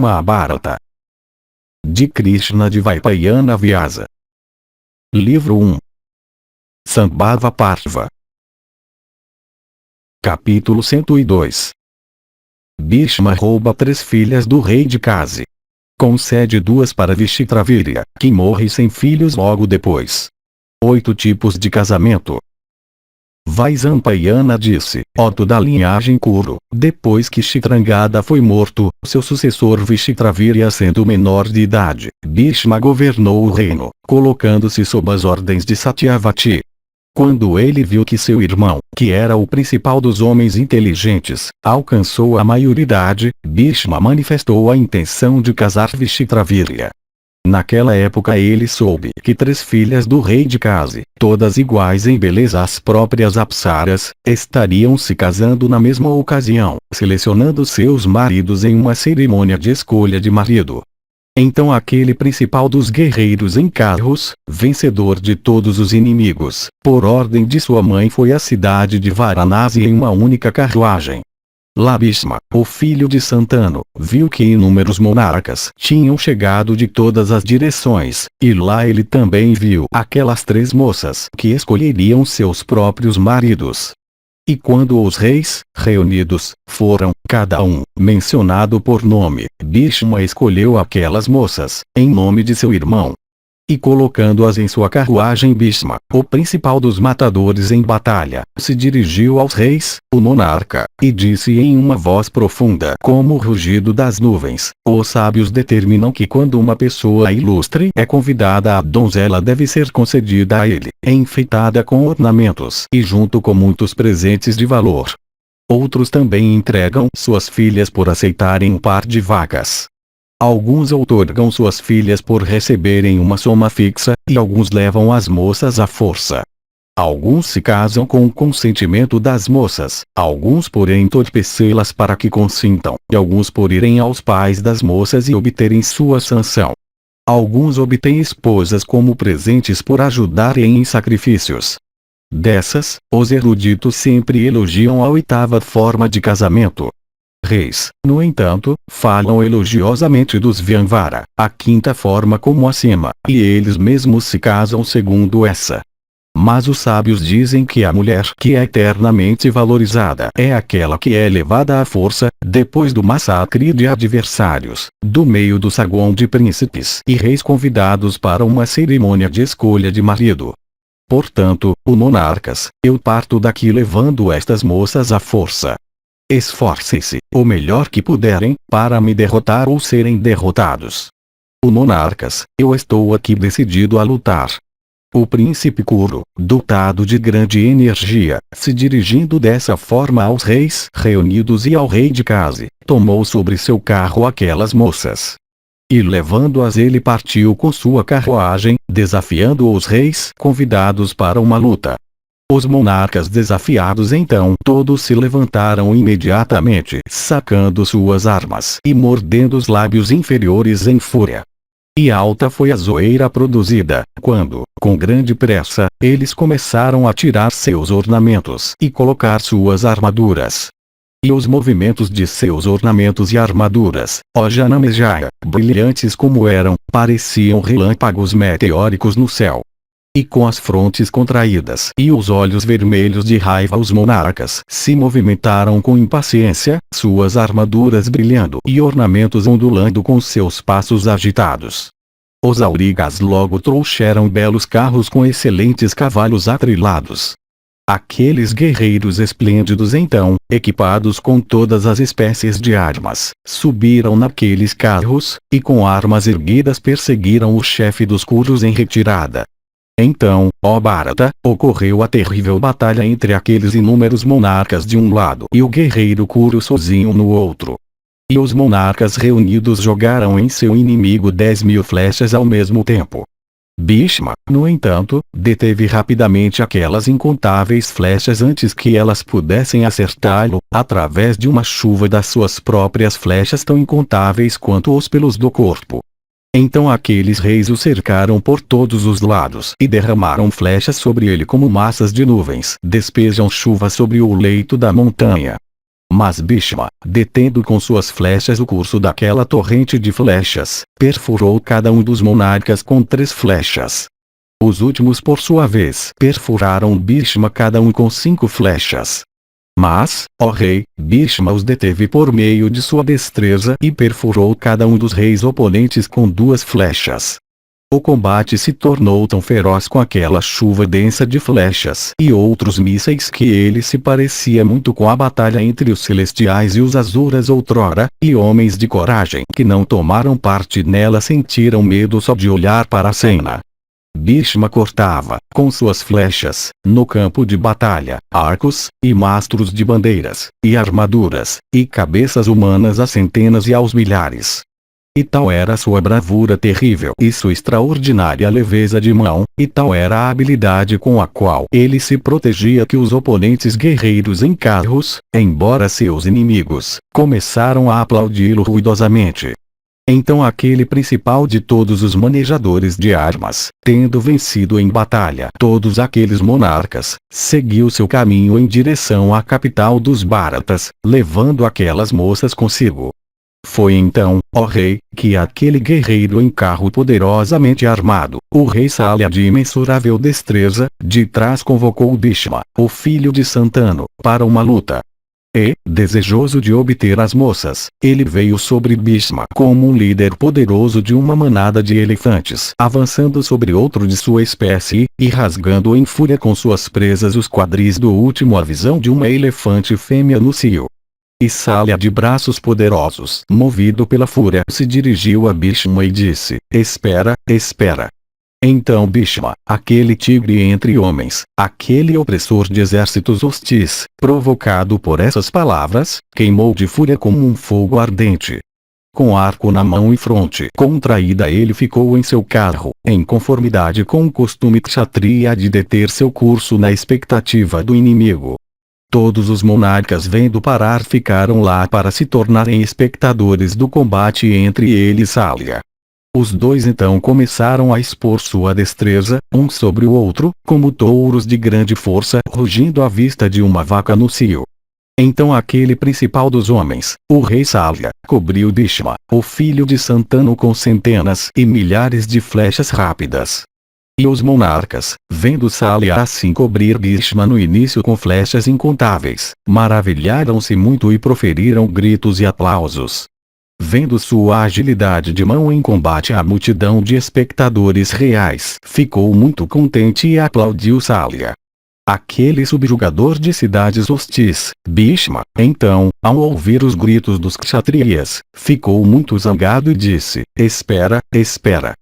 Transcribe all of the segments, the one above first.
Mahabharata. De Krishna Dvaipayana Vyasa. Livro 1. Sambhava Parva. Capítulo 102. Bhishma rouba 3 filhas do rei de Kasi. Concede 2 para Vishitravirya, que morre sem filhos logo depois. 8 tipos de casamento. Vaisampayana disse: ó tu da linhagem Kuru, depois que Chitrangada foi morto, seu sucessor Vishitravirya sendo menor de idade, Bhishma governou o reino, colocando-se sob as ordens de Satyavati. Quando ele viu que seu irmão, que era o principal dos homens inteligentes, alcançou a maioridade, Bhishma manifestou a intenção de casar Vishitravirya. Naquela época ele soube que 3 filhas do rei de Kasi, todas iguais em beleza às próprias apsaras, estariam se casando na mesma ocasião, selecionando seus maridos em uma cerimônia de escolha de marido. Então aquele principal dos guerreiros em carros, vencedor de todos os inimigos, por ordem de sua mãe foi à cidade de Varanasi em uma única carruagem. Lá Bhishma, o filho de Santanu, viu que inúmeros monarcas tinham chegado de todas as direções, e lá ele também viu aquelas 3 moças que escolheriam seus próprios maridos. E quando os reis, reunidos, foram, cada um, mencionado por nome, Bhishma escolheu aquelas moças, em nome de seu irmão. E colocando-as em sua carruagem, Bhishma, o principal dos matadores em batalha, se dirigiu aos reis, o monarca, e disse em uma voz profunda como o rugido das nuvens: os sábios determinam que quando uma pessoa ilustre é convidada, a donzela deve ser concedida a ele, enfeitada com ornamentos e junto com muitos presentes de valor. Outros também entregam suas filhas por aceitarem um par de vacas. Alguns outorgam suas filhas por receberem uma soma fixa, e alguns levam as moças à força. Alguns se casam com o consentimento das moças, alguns por entorpecê-las para que consintam, e alguns por irem aos pais das moças e obterem sua sanção. Alguns obtêm esposas como presentes por ajudarem em sacrifícios. Dessas, os eruditos sempre elogiam a 8ª forma de casamento. Reis, no entanto, falam elogiosamente dos Vyamvara, a 5ª forma como acima, e eles mesmos se casam segundo essa. Mas os sábios dizem que a mulher que é eternamente valorizada é aquela que é levada à força, depois do massacre de adversários, do meio do saguão de príncipes e reis convidados para uma cerimônia de escolha de marido. Portanto, o monarcas, eu parto daqui levando estas moças à força. Esforcem-se, o melhor que puderem, para me derrotar ou serem derrotados. O monarcas, eu estou aqui decidido a lutar. O príncipe Kuru, dotado de grande energia, se dirigindo dessa forma aos reis reunidos e ao rei de Kasi, tomou sobre seu carro aquelas moças. E levando-as ele partiu com sua carruagem, desafiando os reis convidados para uma luta. Os monarcas desafiados então todos se levantaram imediatamente, sacando suas armas e mordendo os lábios inferiores em fúria. E alta foi a zoeira produzida, quando, com grande pressa, eles começaram a tirar seus ornamentos e colocar suas armaduras. E os movimentos de seus ornamentos e armaduras, ó Janamejaya, brilhantes como eram, pareciam relâmpagos meteóricos no céu. E com as frontes contraídas e os olhos vermelhos de raiva os monarcas se movimentaram com impaciência, suas armaduras brilhando e ornamentos ondulando com seus passos agitados. Os aurigas logo trouxeram belos carros com excelentes cavalos atrilados. Aqueles guerreiros esplêndidos então, equipados com todas as espécies de armas, subiram naqueles carros, e com armas erguidas perseguiram o chefe dos Kurus em retirada. Então, ó Bharata, ocorreu a terrível batalha entre aqueles inúmeros monarcas de um lado e o guerreiro Kuru sozinho no outro. E os monarcas reunidos jogaram em seu inimigo 10.000 flechas ao mesmo tempo. Bhishma, no entanto, deteve rapidamente aquelas incontáveis flechas antes que elas pudessem acertá-lo, através de uma chuva das suas próprias flechas tão incontáveis quanto os pelos do corpo. Então aqueles reis o cercaram por todos os lados e derramaram flechas sobre ele como massas de nuvens despejam chuva sobre o leito da montanha. Mas Bhishma, detendo com suas flechas o curso daquela torrente de flechas, perfurou cada um dos monarcas com 3 flechas. Os últimos por sua vez perfuraram Bhishma cada um com 5 flechas. Mas, ó rei, Bhishma os deteve por meio de sua destreza e perfurou cada um dos reis oponentes com 2 flechas. O combate se tornou tão feroz com aquela chuva densa de flechas e outros mísseis que ele se parecia muito com a batalha entre os celestiais e os asuras outrora, e homens de coragem que não tomaram parte nela sentiram medo só de olhar para a cena. Bhishma cortava, com suas flechas, no campo de batalha, arcos, e mastros de bandeiras, e armaduras, e cabeças humanas a centenas e aos milhares. E tal era sua bravura terrível e sua extraordinária leveza de mão, e tal era a habilidade com a qual ele se protegia que os oponentes guerreiros em carros, embora seus inimigos, começaram a aplaudi-lo ruidosamente. Então aquele principal de todos os manejadores de armas, tendo vencido em batalha todos aqueles monarcas, seguiu seu caminho em direção à capital dos Bharatas, levando aquelas moças consigo. Foi então, ó rei, que aquele guerreiro em carro poderosamente armado, o rei Salya de imensurável destreza, de trás convocou Bhishma, o filho de Santanu, para uma luta. E, desejoso de obter as moças, ele veio sobre Bhishma como um líder poderoso de uma manada de elefantes, avançando sobre outro de sua espécie, e rasgando em fúria com suas presas os quadris do último a visão de uma elefante fêmea no cio. E Salya de braços poderosos, movido pela fúria, se dirigiu a Bhishma e disse: Espera, espera. Então Bhishma, aquele tigre entre homens, aquele opressor de exércitos hostis, provocado por essas palavras, queimou de fúria como um fogo ardente. Com arco na mão e fronte contraída ele ficou em seu carro, em conformidade com o costume kshatriya de deter seu curso na expectativa do inimigo. Todos os monarcas vendo parar ficaram lá para se tornarem espectadores do combate entre ele e Salya. Os dois então começaram a expor sua destreza, um sobre o outro, como touros de grande força rugindo à vista de uma vaca no cio. Então aquele principal dos homens, o rei Salya, cobriu Bhishma, o filho de Santanu com centenas e milhares de flechas rápidas. E os monarcas, vendo Salya assim cobrir Bhishma no início com flechas incontáveis, maravilharam-se muito e proferiram gritos e aplausos. Vendo sua agilidade de mão em combate, a multidão de espectadores reais ficou muito contente e aplaudiu Salya. Aquele subjugador de cidades hostis, Bhishma, então, ao ouvir os gritos dos kshatriyas, ficou muito zangado e disse: Espera, espera.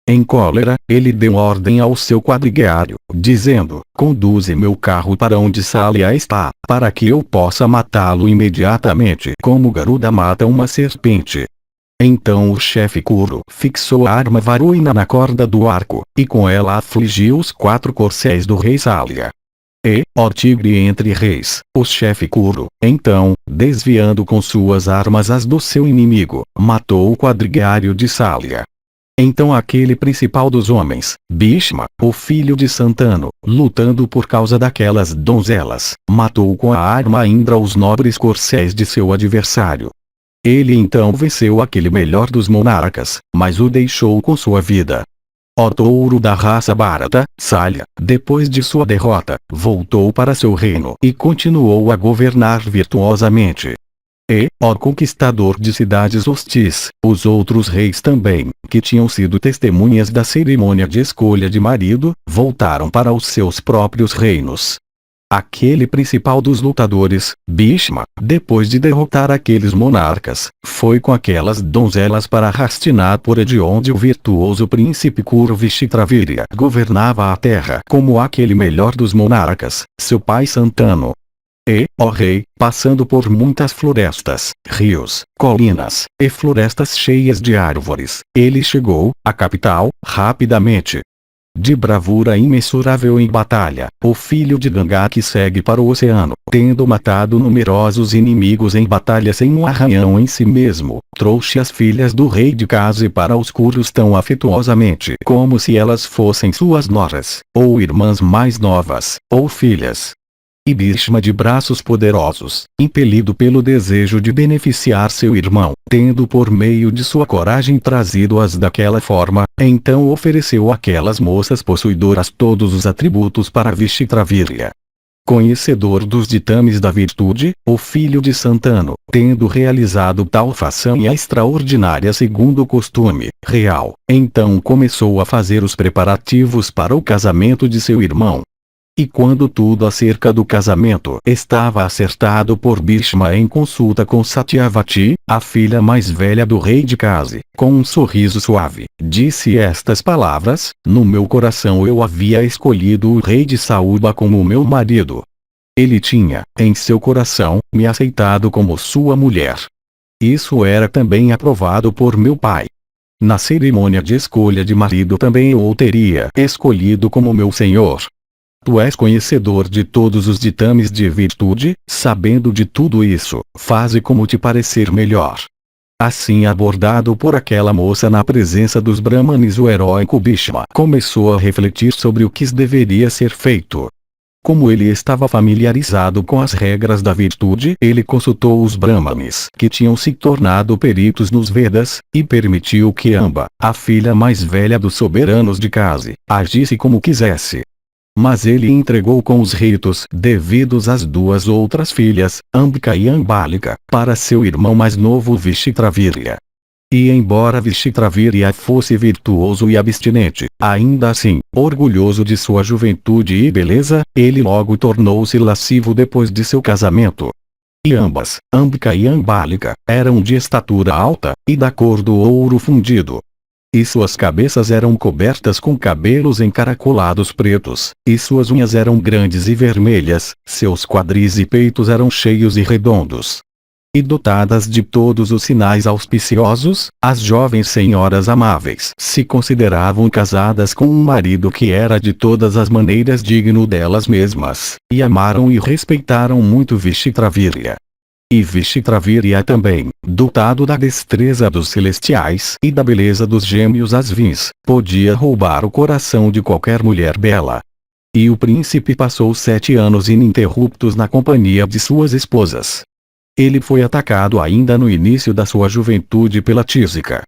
Em cólera, ele deu ordem ao seu quadrigueário, dizendo: Conduze meu carro para onde Salya está, para que eu possa matá-lo imediatamente, como Garuda mata uma serpente. Então o chefe Kuru fixou a arma Varuna na corda do arco, e com ela afligiu os 4 corcéis do rei Salya. E, ó tigre entre reis, o chefe Kuru, então, desviando com suas armas as do seu inimigo, matou o quadrigueário de Salya. Então aquele principal dos homens, Bhishma, o filho de Santanu, lutando por causa daquelas donzelas, matou com a arma Indra os nobres corcéis de seu adversário. Ele então venceu aquele melhor dos monarcas, mas o deixou com sua vida. Ó touro da raça Bharata, Salya, depois de sua derrota, voltou para seu reino e continuou a governar virtuosamente. E, ó conquistador de cidades hostis, os outros reis também, que tinham sido testemunhas da cerimônia de escolha de marido, voltaram para os seus próprios reinos. Aquele principal dos lutadores, Bhishma, depois de derrotar aqueles monarcas, foi com aquelas donzelas para Hastinapura, de onde o virtuoso príncipe Kuruvishitravira governava a terra como aquele melhor dos monarcas, seu pai Santanu. E, ó rei, passando por muitas florestas, rios, colinas, e florestas cheias de árvores, ele chegou à capital, rapidamente. De bravura imensurável em batalha, o filho de Ganga que segue para o oceano, tendo matado numerosos inimigos em batalha sem um arranhão em si mesmo, trouxe as filhas do rei de Kasi para os Kurus tão afetuosamente como se elas fossem suas noras, ou irmãs mais novas, ou filhas. e Bhishma de braços poderosos, impelido pelo desejo de beneficiar seu irmão, tendo por meio de sua coragem trazido-as daquela forma, então ofereceu àquelas moças possuidoras todos os atributos para Vishitravirya. Conhecedor dos ditames da virtude, o filho de Santanu, tendo realizado tal façanha extraordinária segundo o costume real, então começou a fazer os preparativos para o casamento de seu irmão. E quando tudo acerca do casamento estava acertado por Bhishma em consulta com Satyavati, a filha mais velha do rei de Kasi, com um sorriso suave, disse estas palavras: no meu coração eu havia escolhido o rei de Saúba como meu marido. Ele tinha, em seu coração, me aceitado como sua mulher. Isso era também aprovado por meu pai. Na cerimônia de escolha de marido também eu o teria escolhido como meu senhor. Tu és conhecedor de todos os ditames de virtude, sabendo de tudo isso, faze como te parecer melhor. Assim abordado por aquela moça na presença dos Brahmanes, o heróico Bhishma começou a refletir sobre o que deveria ser feito. Como ele estava familiarizado com as regras da virtude, ele consultou os Brahmanes que tinham se tornado peritos nos Vedas, e permitiu que Amba, a filha mais velha dos soberanos de Kasi, agisse como quisesse. Mas ele entregou com os ritos devidos às duas outras filhas, Ambika e Ambalika, para seu irmão mais novo Vishitravirya. E embora Vishitravirya fosse virtuoso e abstinente, ainda assim, orgulhoso de sua juventude e beleza, ele logo tornou-se lascivo depois de seu casamento. E ambas, Ambika e Ambalika, eram de estatura alta, e da cor do ouro fundido. E suas cabeças eram cobertas com cabelos encaracolados pretos, e suas unhas eram grandes e vermelhas, seus quadris e peitos eram cheios e redondos. E dotadas de todos os sinais auspiciosos, as jovens senhoras amáveis se consideravam casadas com um marido que era de todas as maneiras digno delas mesmas, e amaram e respeitaram muito Vishitravirya. E Vishitravirya também, dotado da destreza dos celestiais e da beleza dos gêmeos Asvins, podia roubar o coração de qualquer mulher bela. E o príncipe passou 7 anos ininterruptos na companhia de suas esposas. Ele foi atacado ainda no início da sua juventude pela tísica.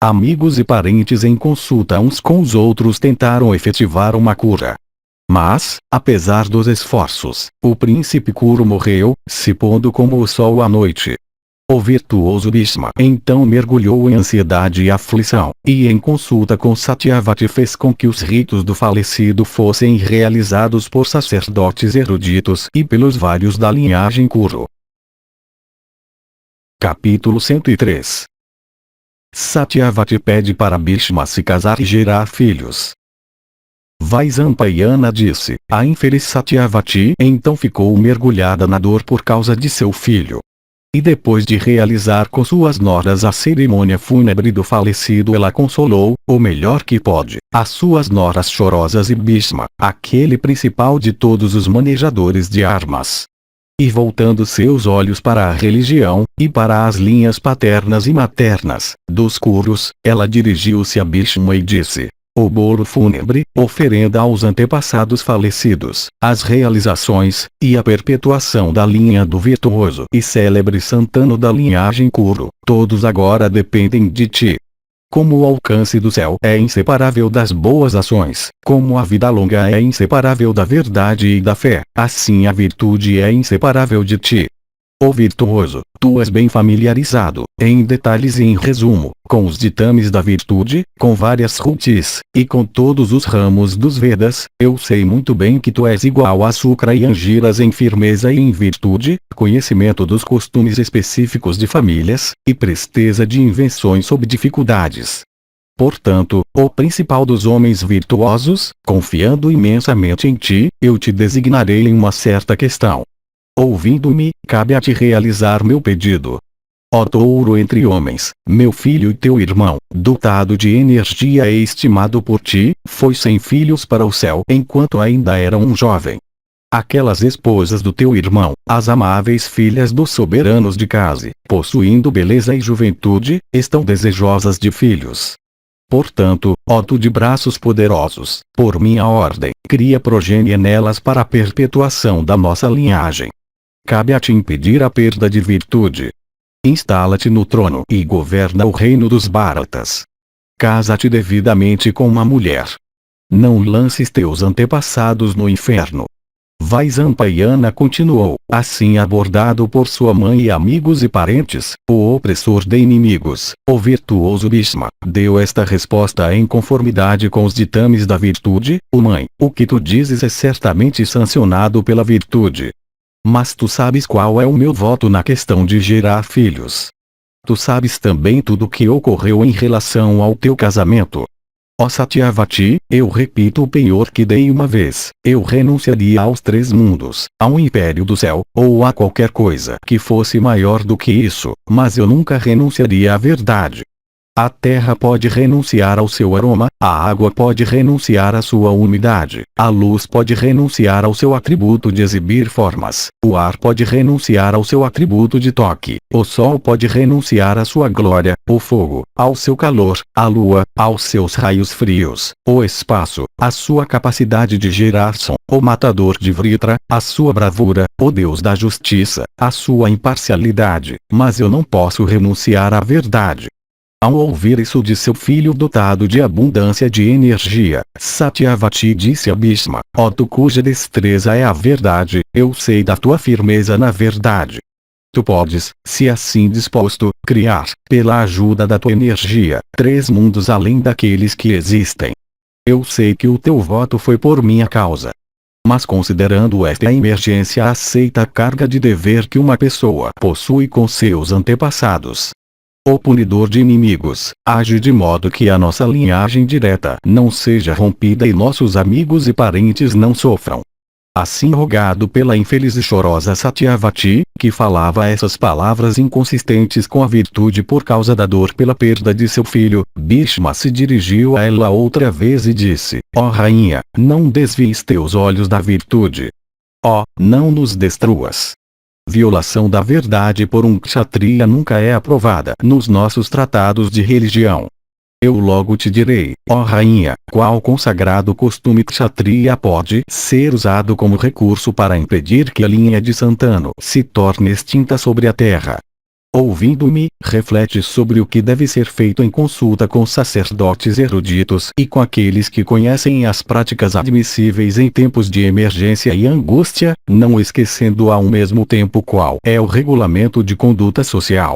Amigos e parentes em consulta uns com os outros tentaram efetivar uma cura. Mas, apesar dos esforços, o príncipe Kuru morreu, se pondo como o sol à noite. O virtuoso Bhishma então mergulhou em ansiedade e aflição, e em consulta com Satyavati fez com que os ritos do falecido fossem realizados por sacerdotes eruditos e pelos vários da linhagem Kuru. Capítulo 103. Satyavati pede para Bhishma se casar e gerar filhos. Vaisampayana disse: a infeliz Satyavati então ficou mergulhada na dor por causa de seu filho. E depois de realizar com suas noras a cerimônia fúnebre do falecido, ela consolou, o melhor que pode, as suas noras chorosas e Bhishma, aquele principal de todos os manejadores de armas. E voltando seus olhos para a religião, e para as linhas paternas e maternas, dos Kurus, ela dirigiu-se a Bhishma e disse: o bolo fúnebre, oferenda aos antepassados falecidos, as realizações, e a perpetuação da linha do virtuoso e célebre Santanu da linhagem Kuru, todos agora dependem de ti. Como o alcance do céu é inseparável das boas ações, como a vida longa é inseparável da verdade e da fé, assim a virtude é inseparável de ti. Ó virtuoso, tu és bem familiarizado, em detalhes e em resumo, com os ditames da virtude, com várias rutis, e com todos os ramos dos Vedas. Eu sei muito bem que tu és igual a Sukra e Angiras em firmeza e em virtude, conhecimento dos costumes específicos de famílias, e presteza de invenções sob dificuldades. Portanto, o principal dos homens virtuosos, confiando imensamente em ti, eu te designarei em uma certa questão. Ouvindo-me, cabe a ti realizar meu pedido. Ó touro entre homens, meu filho e teu irmão, dotado de energia e estimado por ti, foi sem filhos para o céu enquanto ainda era um jovem. Aquelas esposas do teu irmão, as amáveis filhas dos soberanos de Kasi, possuindo beleza e juventude, estão desejosas de filhos. Portanto, ó tu de braços poderosos, por minha ordem, cria progênie nelas para a perpetuação da nossa linhagem. Cabe a ti impedir a perda de virtude. Instala-te no trono e governa o reino dos Bharatas. Casa-te devidamente com uma mulher. Não lances teus antepassados no inferno. Vaisampayana continuou, assim abordado por sua mãe e amigos e parentes, o opressor de inimigos, o virtuoso Bhishma, deu esta resposta em conformidade com os ditames da virtude: "Ó mãe, o que tu dizes é certamente sancionado pela virtude. Mas tu sabes qual é o meu voto na questão de gerar filhos. Tu sabes também tudo o que ocorreu em relação ao teu casamento. Ó Satyavati, eu repito o penhor que dei uma vez, eu renunciaria aos 3 mundos, ao império do céu, ou a qualquer coisa que fosse maior do que isso, mas eu nunca renunciaria à verdade. A terra pode renunciar ao seu aroma, a água pode renunciar à sua umidade, a luz pode renunciar ao seu atributo de exibir formas, o ar pode renunciar ao seu atributo de toque, o sol pode renunciar à sua glória, o fogo, ao seu calor, a lua, aos seus raios frios, o espaço, à sua capacidade de gerar som, o matador de Vritra, a sua bravura, o Deus da justiça, a sua imparcialidade, mas eu não posso renunciar à verdade." Ao ouvir isso de seu filho dotado de abundância de energia, Satyavati disse a Bhishma: "Ó tu cuja destreza é a verdade, eu sei da tua firmeza na verdade. Tu podes, se assim disposto, criar, pela ajuda da tua energia, 3 mundos além daqueles que existem. Eu sei que o teu voto foi por minha causa. Mas considerando esta emergência, aceita a carga de dever que uma pessoa possui com seus antepassados. O punidor de inimigos, age de modo que a nossa linhagem direta não seja rompida e nossos amigos e parentes não sofram." Assim rogado pela infeliz e chorosa Satyavati, que falava essas palavras inconsistentes com a virtude por causa da dor pela perda de seu filho, Bhishma se dirigiu a ela outra vez e disse: "Ó rainha, não desvies teus olhos da virtude. Ó, não nos destruas. Violação da verdade por um kshatriya nunca é aprovada nos nossos tratados de religião. Eu logo te direi, ó rainha, qual consagrado costume kshatriya pode ser usado como recurso para impedir que a linha de Santanu se torne extinta sobre a terra. Ouvindo-me, reflete sobre o que deve ser feito em consulta com sacerdotes eruditos e com aqueles que conhecem as práticas admissíveis em tempos de emergência e angústia, não esquecendo ao mesmo tempo qual é o regulamento de conduta social.